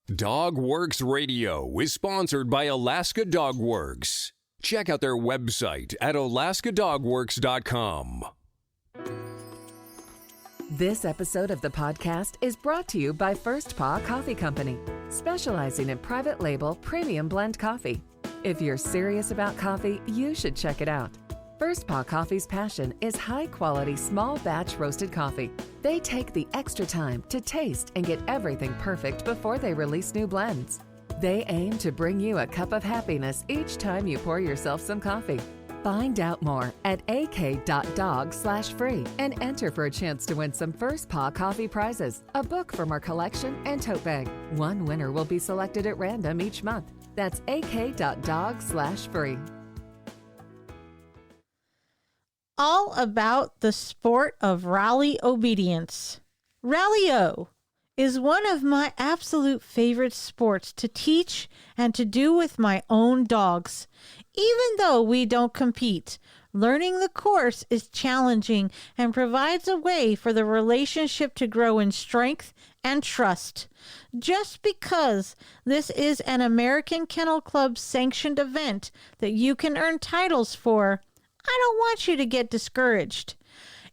DogWorks Radio is sponsored by Alaska Dog Works. Check out their website at alaskadogworks.com. This episode of the podcast is brought to you by First Paw Coffee Company, specializing in private label premium blend coffee. If you're serious about coffee, you should check it out. First Paw Coffee's passion is high-quality, small batch roasted coffee. They take the extra time to taste and get everything perfect before they release new blends. They aim to bring you a cup of happiness each time you pour yourself some coffee. Find out more at ak.dog/free and enter for a chance to win some First Paw Coffee prizes, a book from our collection, and tote bag. One winner will be selected at random each month. That's ak.dog/free. All about the sport of rally obedience. Rally-O is one of my absolute favorite sports to teach and to do with my own dogs. Even though we don't compete, learning the course is challenging and provides a way for the relationship to grow in strength and trust. Just because this is an American Kennel Club sanctioned event that you can earn titles for, I don't want you to get discouraged.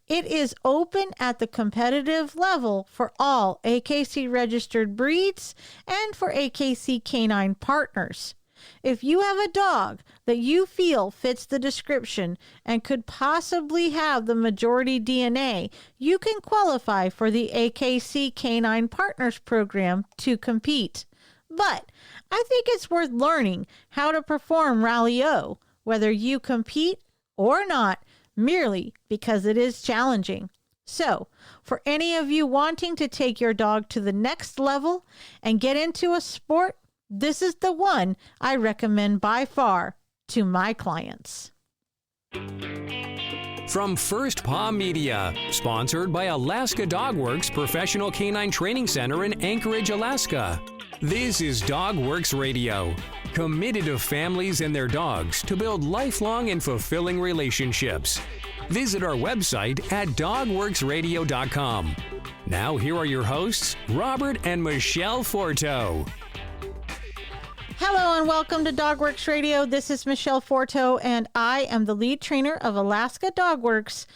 It is open at the competitive level for all AKC registered breeds and for AKC canine partners. If you have a dog that you feel fits the description and could possibly have the majority DNA, you can qualify for the AKC Canine Partners Program to compete. But I think it's worth learning how to perform Rally-O, whether you compete or not, merely because it is challenging. So, for any of you wanting to take your dog to the next level and get into a sport, this is the one I recommend by far to my clients. From First Paw Media, sponsored by Alaska Dog Works Professional Canine Training Center in Anchorage, Alaska. This is DogWorks Radio, committed to families and their dogs to build lifelong and fulfilling relationships. Visit our website at dogworksradio.com. Now here are your hosts, Robert and Michele Forto. Hello and welcome to DogWorks Radio. This is Michele Forto and I am the lead trainer of Alaska Dog Works.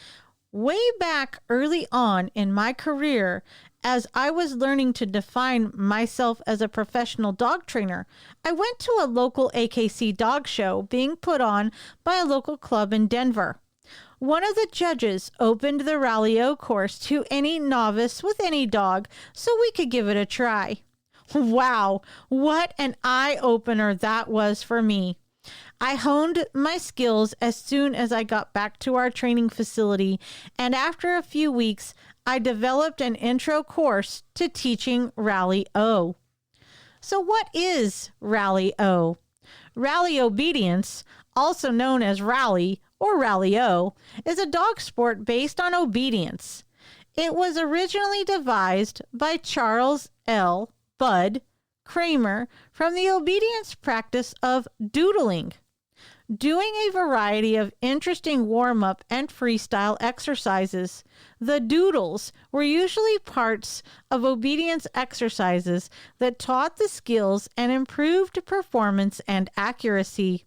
Way back early on in my career, as I was learning to define myself as a professional dog trainer, I went to a local AKC dog show being put on by a local club in Denver. One of the judges opened the Rally-O course to any novice with any dog so we could give it a try. Wow, what an eye-opener that was for me. I honed my skills as soon as I got back to our training facility, and after a few weeks, I developed an intro course to teaching Rally-O. So what is Rally-O? Rally obedience, also known as Rally or Rally-O, is a dog sport based on obedience. It was originally devised by Charles L. Bud Kramer from the obedience practice of doodling. Doing a variety of interesting warm-up and freestyle exercises, the doodles were usually parts of obedience exercises that taught the skills and improved performance and accuracy.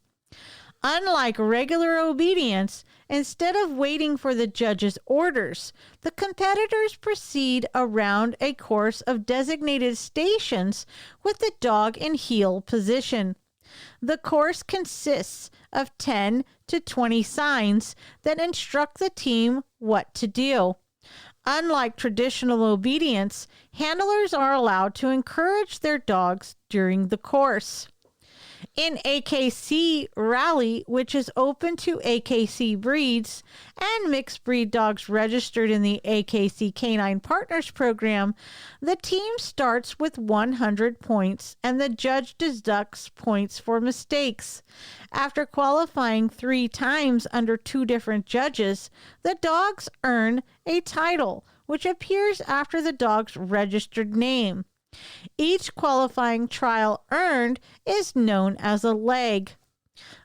Unlike regular obedience, instead of waiting for the judge's orders, the competitors proceed around a course of designated stations with the dog in heel position. The course consists of 10 to 20 signs that instruct the team what to do. Unlike traditional obedience, handlers are allowed to encourage their dogs during the course. In AKC Rally, which is open to AKC breeds and mixed breed dogs registered in the AKC Canine Partners Program, the team starts with 100 points and the judge deducts points for mistakes. After qualifying 3 times under 2 different judges, the dogs earn a title, which appears after the dog's registered name. Each qualifying trial earned is known as a leg.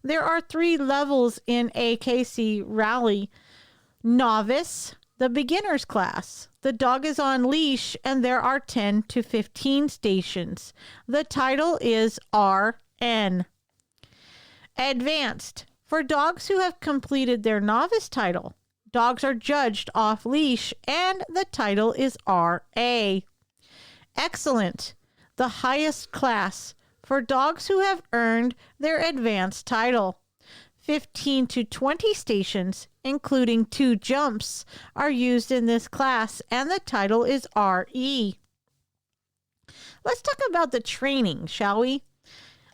There are 3 levels in AKC Rally: Novice, the beginner's class; The dog is on leash and there are 10 to 15 stations. The title is RN. Advanced. For dogs who have completed their novice title, dogs are judged off leash and the title is RA. Excellent. The highest class. For dogs who have earned their advanced title. 15 to 20 stations, including 2 jumps, are used in this class, and the title is RE. Let's talk about the training, shall we?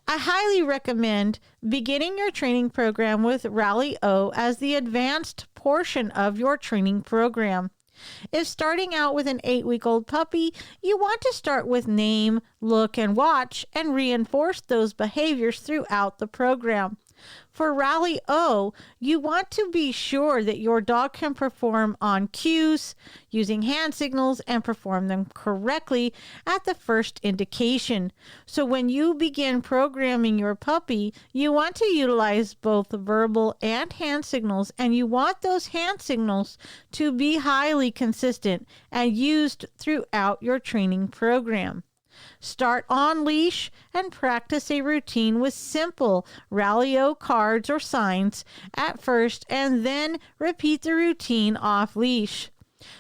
I highly recommend beginning your training program with Rally O as the advanced portion of your training program. If starting out with an 8-week-old puppy, you want to start with name, look, and watch, and reinforce those behaviors throughout the program. For Rally O, you want to be sure that your dog can perform on cues, using hand signals, and perform them correctly at the first indication. So when you begin programming your puppy, you want to utilize both verbal and hand signals, and you want those hand signals to be highly consistent and used throughout your training program. Start on leash and practice a routine with simple Rally-O cards or signs at first, and then repeat the routine off leash.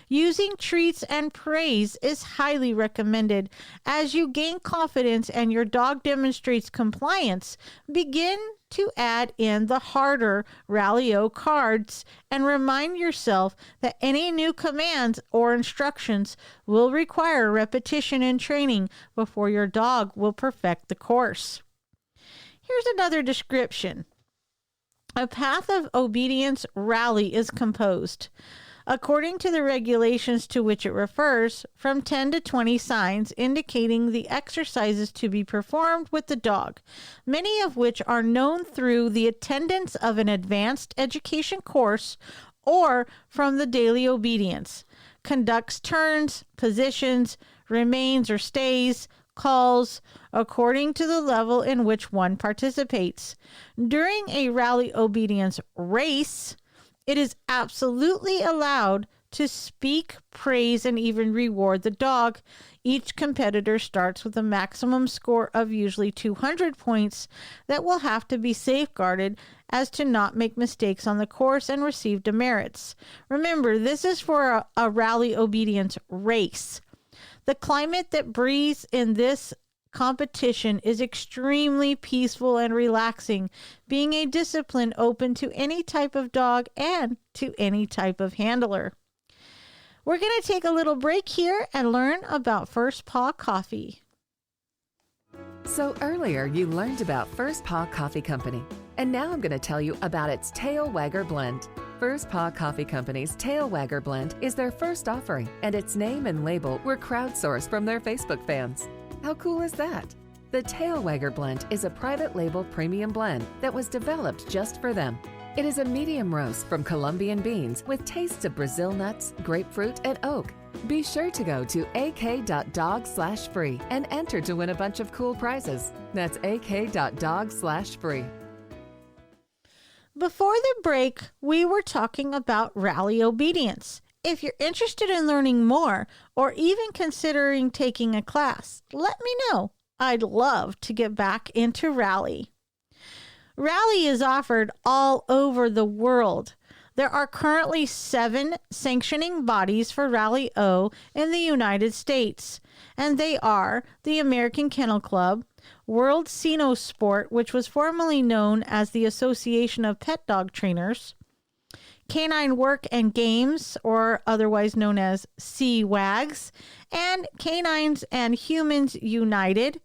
Using treats and praise is highly recommended. As you gain confidence and your dog demonstrates compliance, begin to add in the harder Rally-O cards and remind yourself that any new commands or instructions will require repetition and training before your dog will perfect the course. Here's another description. A path of obedience rally is composed, according to the regulations to which it refers, from 10 to 20 signs indicating the exercises to be performed with the dog, many of which are known through the attendance of an advanced education course or from the daily obedience, conducts turns, positions, remains or stays, calls, according to the level in which one participates. During a rally obedience race, it is absolutely allowed to speak, praise, and even reward the dog. Each competitor starts with a maximum score of usually 200 points that will have to be safeguarded as to not make mistakes on the course and receive demerits. Remember, this is for a rally obedience race. The climate that breathes in this competition is extremely peaceful and relaxing, being a discipline open to any type of dog and to any type of handler. We're going to take a little break here and learn about First Paw Coffee. So earlier you learned about First Paw Coffee Company, and now I'm going to tell you about its Tail Wagger Blend. First Paw Coffee Company's Tail Wagger Blend is their first offering, and its name and label were crowdsourced from their Facebook fans. How cool is that? The Tail Wagger Blend is a private label premium blend that was developed just for them. It is a medium roast from Colombian beans with tastes of Brazil nuts, grapefruit, and oak. Be sure to go to ak.dog/free and enter to win a bunch of cool prizes. That's ak.dog/free. Before the break, we were talking about rally obedience. If you're interested in learning more or even considering taking a class, let me know. I'd love to get back into rally. Rally is offered all over the world. There are currently 7 sanctioning bodies for Rally-O in the United States, and they are the American Kennel Club, World Cyno Sport, which was formerly known as the Association of Pet Dog Trainers, Canine Work and Games, or otherwise known as CWAGs, and Canines and Humans United.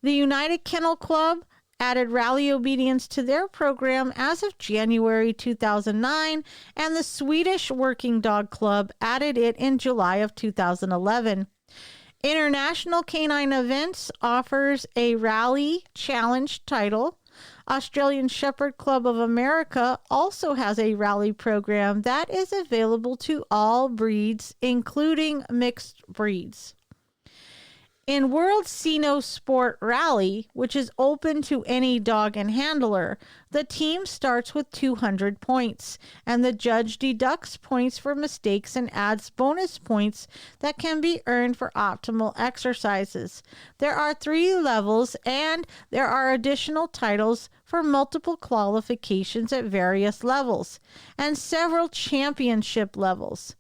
The United Kennel Club added rally obedience to their program as of January 2009, and the Swedish Working Dog Club added it in July of 2011. International Canine Events offers a Rally Challenge title. Australian Shepherd Club of America also has a rally program that is available to all breeds, including mixed breeds. In World Sino Sport Rally, which is open to any dog and handler, the team starts with 200 points, and the judge deducts points for mistakes and adds bonus points that can be earned for optimal exercises. There are 3 levels, and there are additional titles for multiple qualifications at various levels, and several championship levels.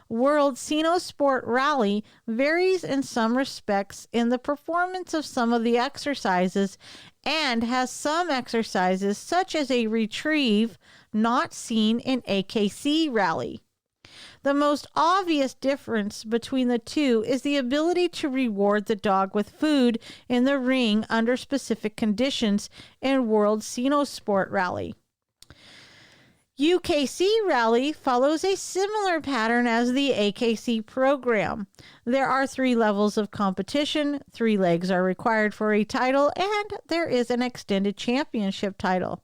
World Sino Sport Rally varies in some respects in the performance of some of the exercises and has some exercises such as a retrieve not seen in AKC Rally. The most obvious difference between the two is the ability to reward the dog with food in the ring under specific conditions in World Sino Sport Rally. UKC Rally follows a similar pattern as the AKC program. There are 3 levels of competition, 3 legs are required for a title, and there is an extended championship title.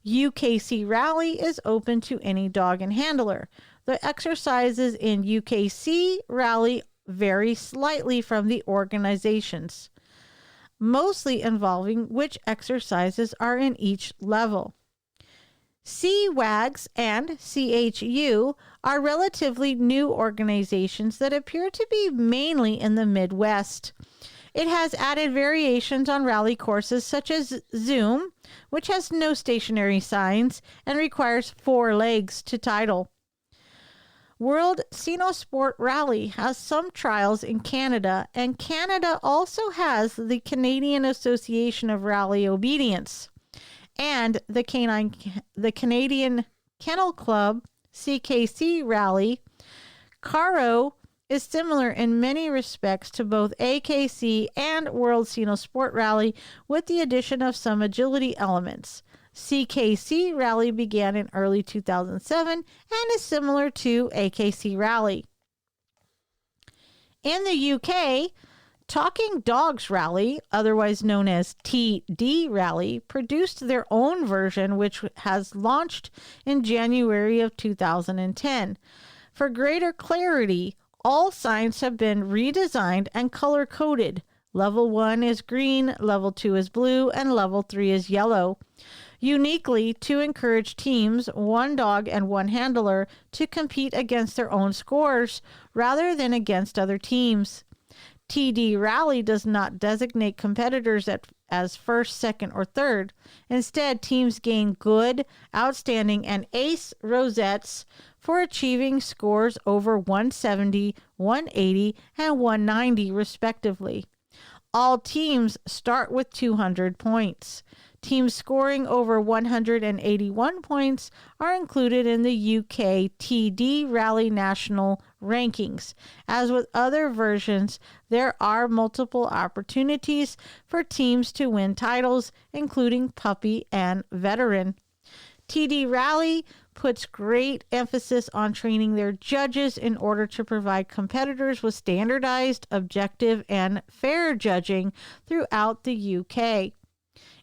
UKC Rally is open to any dog and handler. The exercises in UKC Rally vary slightly from the organizations, mostly involving which exercises are in each level. CWAGs and CHU are relatively new organizations that appear to be mainly in the Midwest. It has added variations on rally courses such as Zoom, which has no stationary signs and requires 4 legs to title. World Sino Sport Rally has some trials in Canada, and Canada also has the Canadian Association of Rally Obedience. And the Canadian Kennel Club, CKC Rally. CARO is similar in many respects to both AKC and World Sino Sport Rally, with the addition of some agility elements. CKC Rally began in early 2007 and is similar to AKC Rally. In the UK, Talking Dogs Rally, otherwise known as TD Rally, produced their own version, which has launched in January of 2010. For greater clarity, all signs have been redesigned and color-coded. Level 1 is green, Level 2 is blue, and Level 3 is yellow. Uniquely, to encourage teams, 1 dog and 1 handler, to compete against their own scores rather than against other teams. TD Rally does not designate competitors as first, second, or third. Instead, teams gain good, outstanding, and ace rosettes for achieving scores over 170, 180, and 190, respectively. All teams start with 200 points. Teams scoring over 181 points are included in the UK TD Rally National Rankings. As with other versions, there are multiple opportunities for teams to win titles, including puppy and veteran. TD Rally puts great emphasis on training their judges in order to provide competitors with standardized, objective, and fair judging throughout the UK.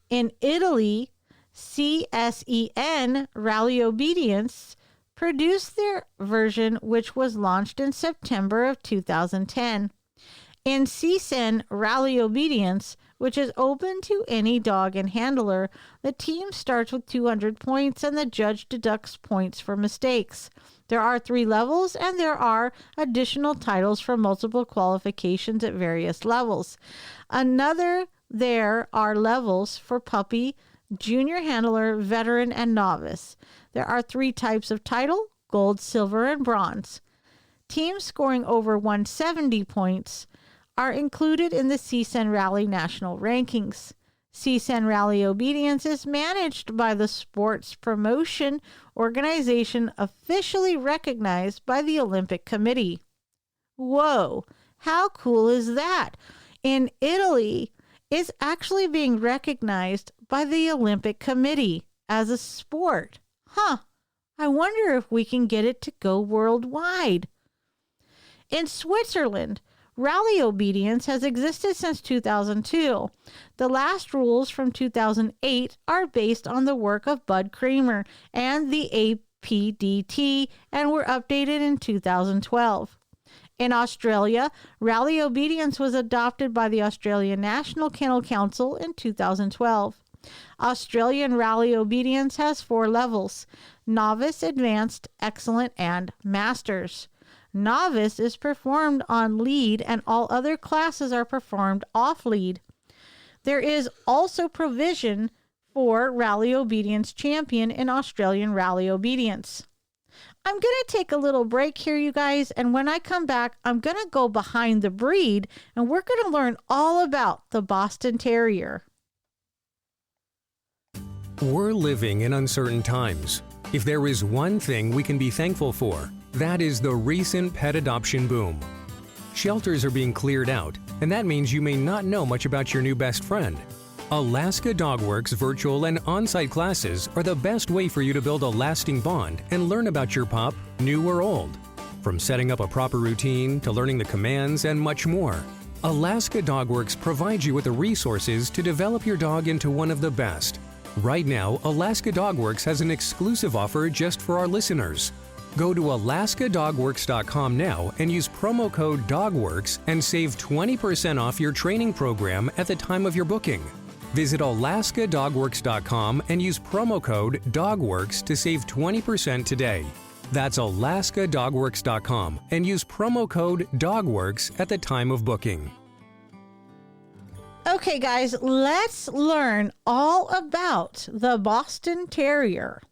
In Italy, CSEN Rally Obedience produced their version, which was launched in September of 2010. In CSEN Rally Obedience, which is open to any dog and handler, the team starts with 200 points and the judge deducts points for mistakes. There are 3 levels, and there are additional titles for multiple qualifications at various levels. There are levels for puppy, junior handler, veteran, and novice. There are 3 types of title: gold, silver, and bronze. Teams scoring over 170 points are included in the CSEN Rally National Rankings. CSEN Rally Obedience is managed by the Sports Promotion Organization, officially recognized by the Olympic Committee. Whoa, how cool is that? In Italy, it's actually being recognized by the Olympic Committee as a sport. I wonder if we can get it to go worldwide. In Switzerland, Rally Obedience has existed since 2002. The last rules from 2008 are based on the work of Bud Kramer and the APDT and were updated in 2012. In Australia, Rally Obedience was adopted by the Australian National Kennel Council in 2012. Australian Rally Obedience has 4 levels: Novice, Advanced, Excellent, and Masters. Novice is performed on lead and all other classes are performed off lead. There is also provision for Rally Obedience Champion in Australian Rally Obedience. I'm going to take a little break here, you guys, and when I come back, I'm going to go behind the breed and we're going to learn all about the Boston Terrier. We're living in uncertain times. If there is one thing we can be thankful for, that is the recent pet adoption boom. Shelters are being cleared out, and that means you may not know much about your new best friend. Alaska Dogworks virtual and on-site classes are the best way for you to build a lasting bond and learn about your pup, new or old. From setting up a proper routine to learning the commands and much more, Alaska Dogworks provides you with the resources to develop your dog into one of the best. Right now, Alaska Dogworks has an exclusive offer just for our listeners. Go to alaskadogworks.com now and use promo code DOGWORKS and save 20% off your training program at the time of your booking. Visit alaskadogworks.com and use promo code DOGWORKS to save 20% today. That's alaskadogworks.com and use promo code DOGWORKS at the time of booking. Okay, guys, let's learn all about the Boston Terrier.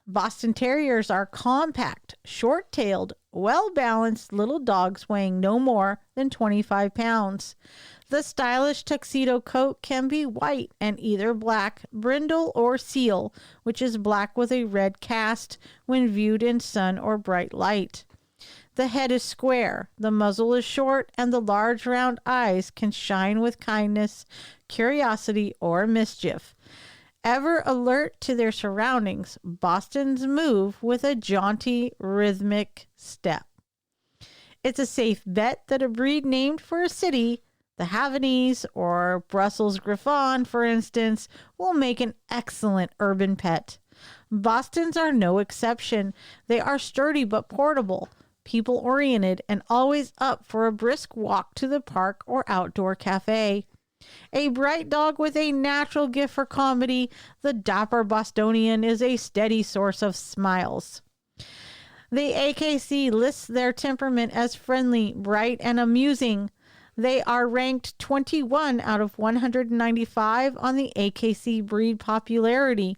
Boston Terriers are compact, short-tailed, well-balanced little dogs weighing no more than 25 pounds. The stylish tuxedo coat can be white and either black, brindle, or seal, which is black with a red cast when viewed in sun or bright light. The head is square, the muzzle is short, and the large round eyes can shine with kindness, curiosity, or mischief. Ever alert to their surroundings, Bostons move with a jaunty, rhythmic step. It's a safe bet that a breed named for a city, the Havanese or Brussels Griffon, for instance, will make an excellent urban pet. Bostons are no exception. They are sturdy but portable, people-oriented, and always up for a brisk walk to the park or outdoor cafe. A bright dog with a natural gift for comedy, the dapper Bostonian is a steady source of smiles. The AKC lists their temperament as friendly, bright, and amusing. They are ranked 21 out of 195 on the AKC breed popularity.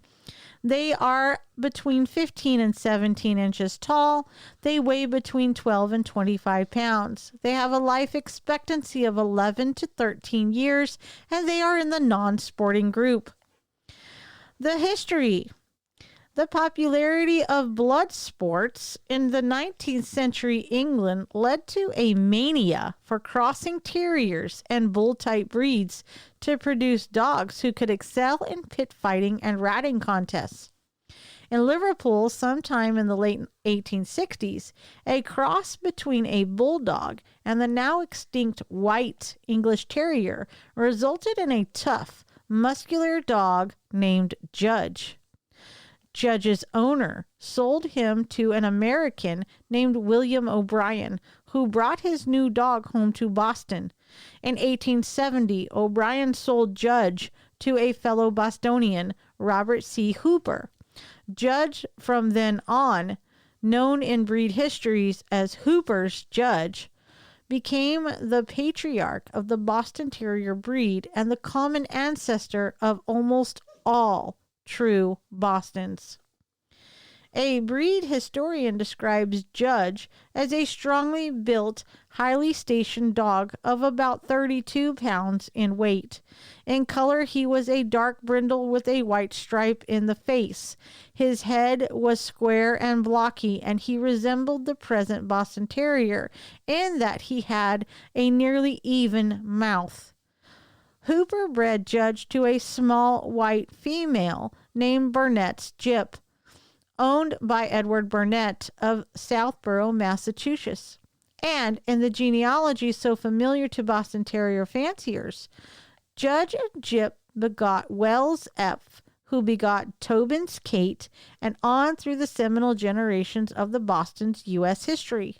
They are between 15 and 17 inches tall. They weigh between 12 and 25 pounds. They have a life expectancy of 11 to 13 years, and they are in the non-sporting group. The history. The popularity of blood sports in the 19th century England led to a mania for crossing terriers and bull-type breeds to produce dogs who could excel in pit fighting and ratting contests. In Liverpool, sometime in the late 1860s, a cross between a bulldog and the now extinct white English terrier resulted in a tough, muscular dog named Judge. Judge's owner sold him to an American named William O'Brien, who brought his new dog home to Boston. In 1870, O'Brien sold Judge to a fellow Bostonian, Robert C. Hooper. Judge, from then on, known in breed histories as Hooper's Judge, became the patriarch of the Boston Terrier breed and the common ancestor of almost all true Bostons. A breed historian describes Judge as a strongly built, highly stationed dog of about 32 pounds in weight. In color, he was a dark brindle with a white stripe in the face. His head was square and blocky, and he resembled the present Boston Terrier in that he had a nearly even mouth. Hooper bred Judge to a small white female named Burnett's Gyp, owned by Edward Burnett of Southborough, Massachusetts. And in the genealogy so familiar to Boston Terrier fanciers, Judge and Gyp begot Wells F., who begot Tobin's Kate, and on through the seminal generations of the Boston's U.S. history.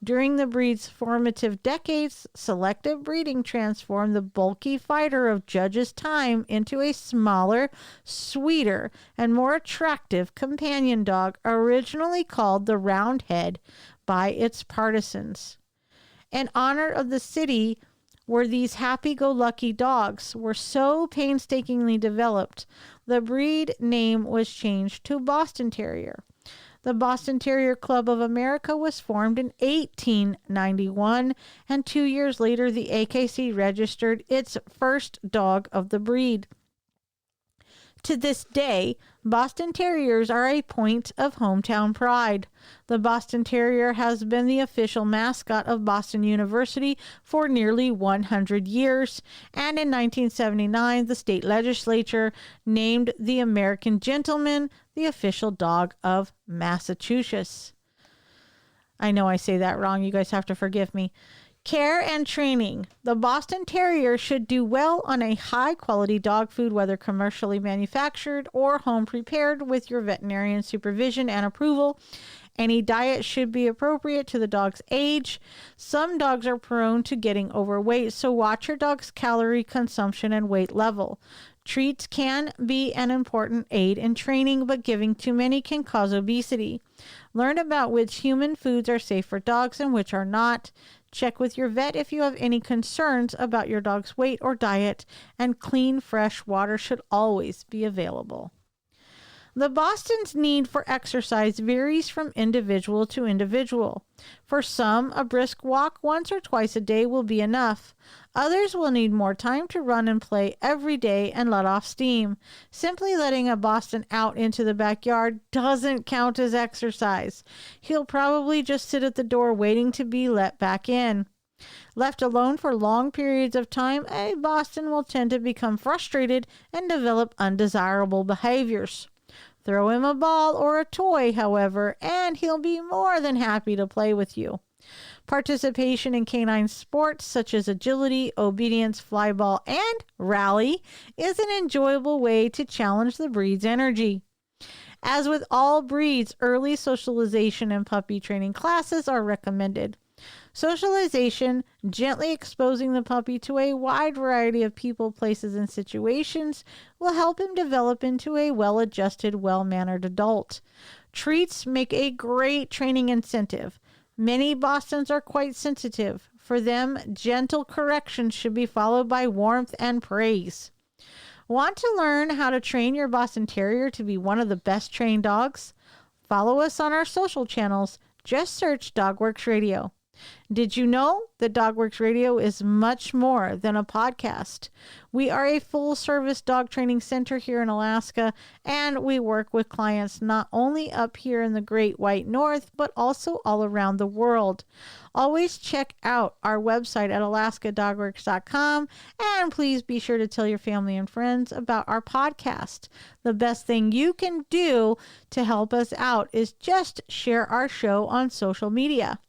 During the breed's formative decades, selective breeding transformed the bulky fighter of Judge's time into a smaller, sweeter, and more attractive companion dog, originally called the Roundhead by its partisans. In honor of the city where these happy-go-lucky dogs were so painstakingly developed, the breed name was changed to Boston Terrier. The Boston Terrier Club of America was formed in 1891, and 2 years later, the AKC registered its first dog of the breed. To this day, Boston Terriers are a point of hometown pride. The Boston Terrier has been the official mascot of Boston University for nearly 100 years, and in 1979, the state legislature named the American Gentleman the official dog of Massachusetts. I know I say that wrong. You guys have to forgive me. Care and training. The Boston Terrier should do well on a high-quality dog food, whether commercially manufactured or home prepared with your veterinarian supervision and approval. Any diet should be appropriate to the dog's age. Some dogs are prone to getting overweight, so watch your dog's calorie consumption and weight level. Treats can be an important aid in training, but giving too many can cause obesity. Learn about which human foods are safe for dogs and which are not. Check with your vet if you have any concerns about your dog's weight or diet, and clean, fresh water should always be available. The Boston's need for exercise varies from individual to individual. For some, a brisk walk once or twice a day will be enough. Others will need more time to run and play every day and let off steam. Simply letting a Boston out into the backyard doesn't count as exercise. He'll probably just sit at the door waiting to be let back in. Left alone for long periods of time, a Boston will tend to become frustrated and develop undesirable behaviors. Throw him a ball or a toy, however, and he'll be more than happy to play with you. Participation in canine sports such as agility, obedience, flyball, and rally is an enjoyable way to challenge the breed's energy. As with all breeds, early socialization and puppy training classes are recommended. Socialization, gently exposing the puppy to a wide variety of people, places, and situations, will help him develop into a well-adjusted, well-mannered adult. Treats make a great training incentive. Many Bostons are quite sensitive. For them, gentle correction should be followed by warmth and praise. Want to learn how to train your Boston Terrier to be one of the best trained dogs? Follow us on our social channels. Just search DogWorks Radio. Did you know that DogWorks Radio is much more than a podcast? We are a full-service dog training center here in Alaska, and we work with clients not only up here in the Great White North, but also all around the world. Always check out our website at alaskadogworks.com, and please be sure to tell your family and friends about our podcast. The best thing you can do to help us out is just share our show on social media.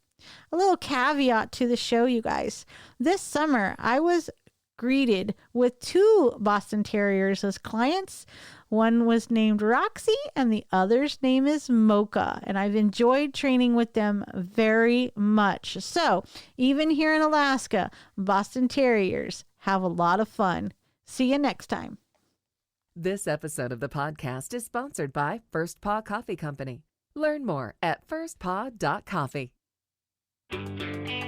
A little caveat to the show, you guys. This summer, I was greeted with 2 Boston Terriers as clients. One was named Roxy and the other's name is Mocha, and I've enjoyed training with them very much. So, even here in Alaska, Boston Terriers have a lot of fun. See you next time. This episode of the podcast is sponsored by First Paw Coffee Company. Learn more at firstpaw.coffee.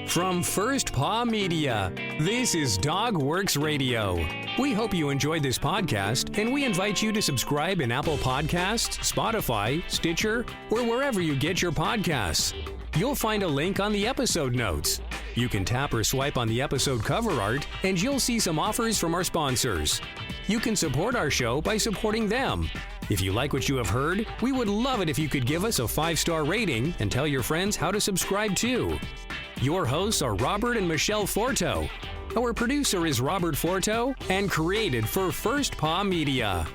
From First Paw Media, this is DogWorks Radio. We hope you enjoyed this podcast, and we invite you to subscribe in Apple Podcasts, Spotify, Stitcher, or wherever you get your podcasts. You'll find a link on the episode notes. You can tap or swipe on the episode cover art, and you'll see some offers from our sponsors. You can support our show by supporting them. If you like what you have heard, we would love it if you could give us a 5-star rating and tell your friends how to subscribe too. Your hosts are Robert and Michele Forto. Our producer is Robert Forto and created for First Paw Media.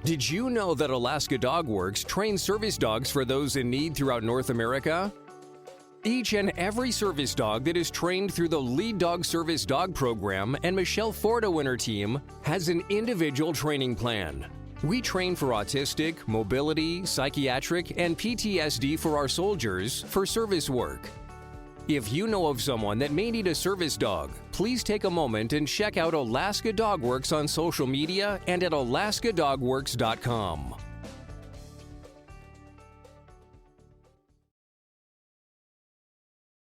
Did you know that Alaska DogWorks trains service dogs for those in need throughout North America? Each and every service dog that is trained through the Lead Dog Service Dog Program and Michele Forto and her team has an individual training plan. We train for autistic, mobility, psychiatric, and PTSD for our soldiers for service work. If you know of someone that may need a service dog, please take a moment and check out Alaska Dog Works on social media and at alaskadogworks.com.